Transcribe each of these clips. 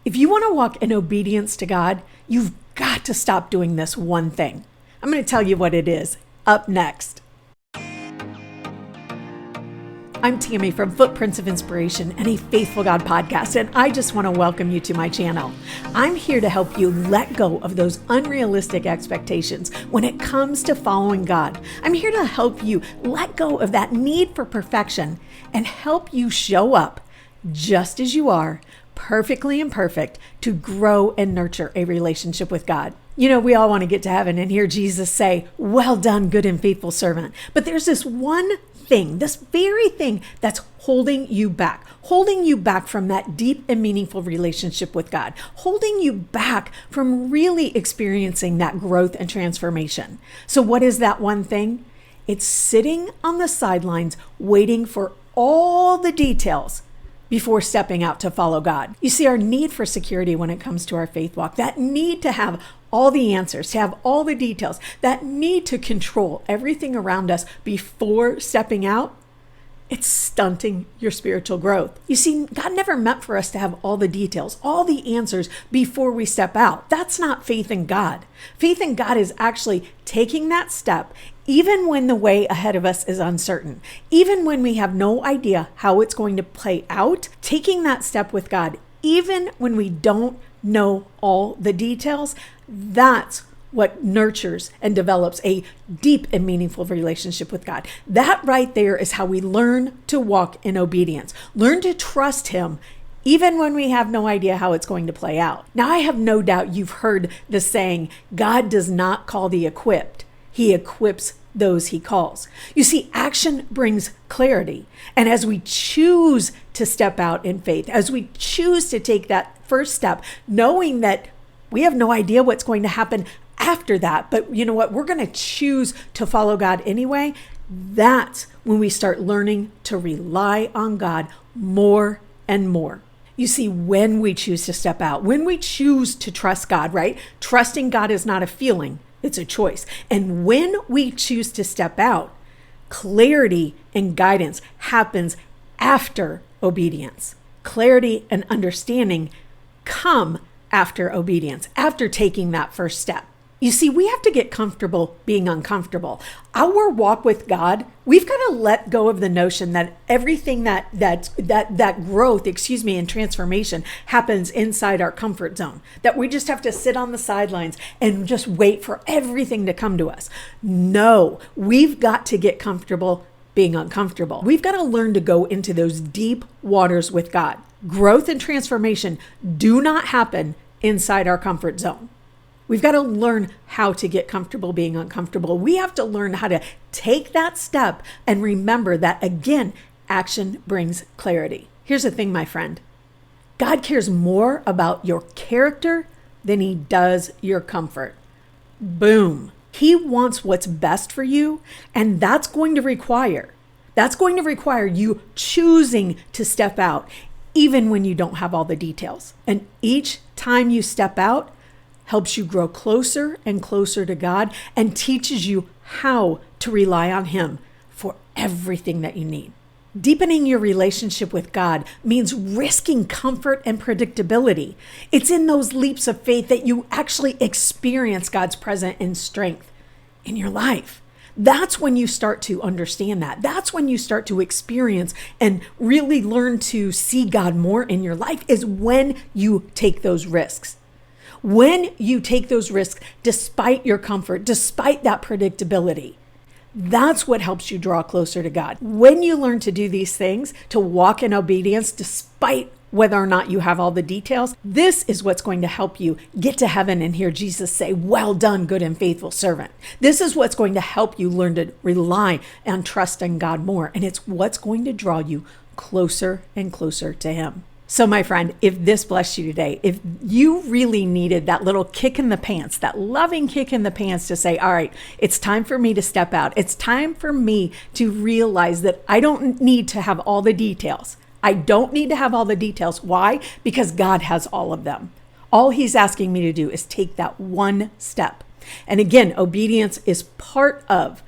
If you want to walk in obedience to God, you've got to stop doing this one thing. I'm going to tell you what it is up next. I'm Tammy from Footprints of Inspiration and a Faithful God podcast, and I just want to welcome you to my channel. I'm here to help you let go of those unrealistic expectations when it comes to following God. I'm here to help you let go of that need for perfection and help you show up just as you are, perfectly imperfect, to grow and nurture a relationship with God. You know, we all want to get to heaven and hear Jesus say, "Well done, good and faithful servant." But there's this one thing, this very thing that's holding you back from that deep and meaningful relationship with God, holding you back from really experiencing that growth and transformation. So what is that one thing? It's sitting on the sidelines, waiting for all the details before stepping out to follow God. You see, our need for security when it comes to our faith walk, that need to have all the answers, to have all the details, that need to control everything around us before stepping out, it's stunting your spiritual growth. You see, God never meant for us to have all the details, all the answers before we step out. That's not faith in God. Faith in God is actually taking that step even when the way ahead of us is uncertain, even when we have no idea how it's going to play out, taking that step with God, even when we don't know all the details, that's what nurtures and develops a deep and meaningful relationship with God. That right there is how we learn to walk in obedience, learn to trust Him, even when we have no idea how it's going to play out. Now, I have no doubt you've heard the saying, God does not call the equipped, He equips those He calls. You see, action brings clarity. And as we choose to step out in faith, as we choose to take that first step, knowing that we have no idea what's going to happen after that, but you know what? We're going to choose to follow God anyway. That's when we start learning to rely on God more and more. You see, when we choose to step out, when we choose to trust God, right? Trusting God is not a feeling, it's a choice. And when we choose to step out, clarity and guidance happens after obedience. Clarity and understanding come after obedience, after taking that first step. You see, we have to get comfortable being uncomfortable. Our walk with God, we've got to let go of the notion that everything that growth, and transformation happens inside our comfort zone, that we just have to sit on the sidelines and just wait for everything to come to us. No, we've got to get comfortable being uncomfortable. We've got to learn to go into those deep waters with God. Growth and transformation do not happen inside our comfort zone. We've got to learn how to get comfortable being uncomfortable. We have to learn how to take that step and remember that, again, action brings clarity. Here's the thing, my friend. God cares more about your character than He does your comfort. Boom. He wants what's best for you, and that's going to require you choosing to step out, even when you don't have all the details. And each time you step out, helps you grow closer and closer to God and teaches you how to rely on Him for everything that you need. Deepening your relationship with God means risking comfort and predictability. It's in those leaps of faith that you actually experience God's presence and strength in your life. That's when you start to understand that. That's when you start to experience and really learn to see God more in your life, is when you take those risks. When you take those risks, despite your comfort, despite that predictability, that's what helps you draw closer to God. When you learn to do these things, to walk in obedience, despite whether or not you have all the details, this is what's going to help you get to heaven and hear Jesus say, "Well done, good and faithful servant." This is what's going to help you learn to rely and trust in God more. And it's what's going to draw you closer and closer to Him. So my friend, if this blessed you today, if you really needed that little kick in the pants, that loving kick in the pants to say, all right, it's time for me to step out. It's time for me to realize that I don't need to have all the details. I don't need to have all the details. Why? Because God has all of them. All He's asking me to do is take that one step. And again, obedience is part of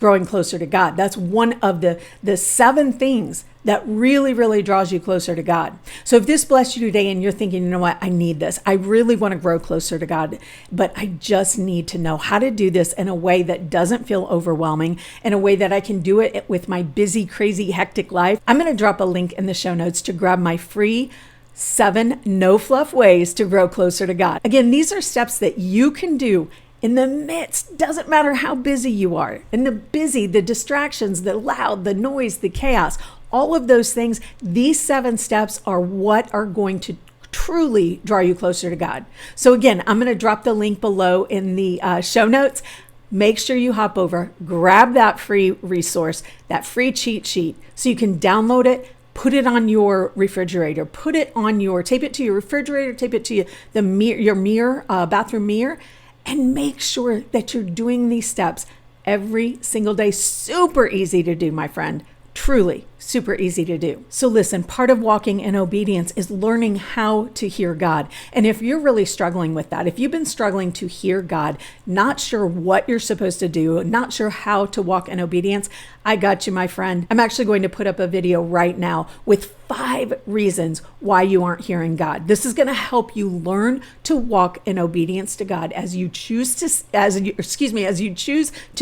growing closer to God. That's one of the 7 things that really, really draws you closer to God. So if this blessed you today and you're thinking, you know what, I need this. I really want to grow closer to God, but I just need to know how to do this in a way that doesn't feel overwhelming, in a way that I can do it with my busy, crazy, hectic life. I'm going to drop a link in the show notes to grab my free 7 no fluff ways to grow closer to God. Again, these are steps that you can do in the midst, doesn't matter how busy you are, in the busy, the distractions, the loud, the noise, the chaos, all of those things, these 7 steps are what are going to truly draw you closer to God. So again, I'm going to drop the link below in the show notes. Make sure you hop over, grab that free resource, that free cheat sheet, so you can download it, put it on your refrigerator, tape it to your refrigerator, tape it to your mirror, bathroom mirror, and make sure that you're doing these steps every single day. Super easy to do, my friend. Truly super easy to do. So listen, part of walking in obedience is learning how to hear God. And if you're really struggling with that, if you've been struggling to hear God, not sure what you're supposed to do, not sure how to walk in obedience, I got you, my friend. I'm actually going to put up a video right now with 5 reasons why you aren't hearing God. This is going to help you learn to walk in obedience to God as you choose to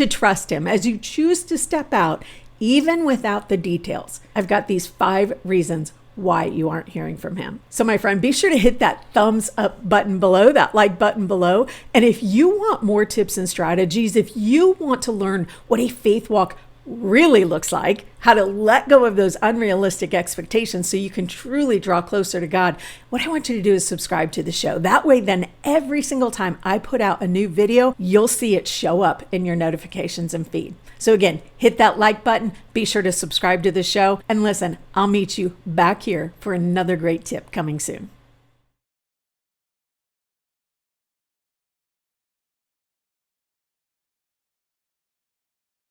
trust Him, as you choose to step out even without the details. I've got these 5 reasons why you aren't hearing from Him. So my friend, be sure to hit that thumbs up button below, that like button below. And if you want more tips and strategies, if you want to learn what a faith walk really looks like, how to let go of those unrealistic expectations so you can truly draw closer to God, what I want you to do is subscribe to the show. That way, then every single time I put out a new video, you'll see it show up in your notifications and feed. So again, hit that like button, be sure to subscribe to the show, and listen, I'll meet you back here for another great tip coming soon.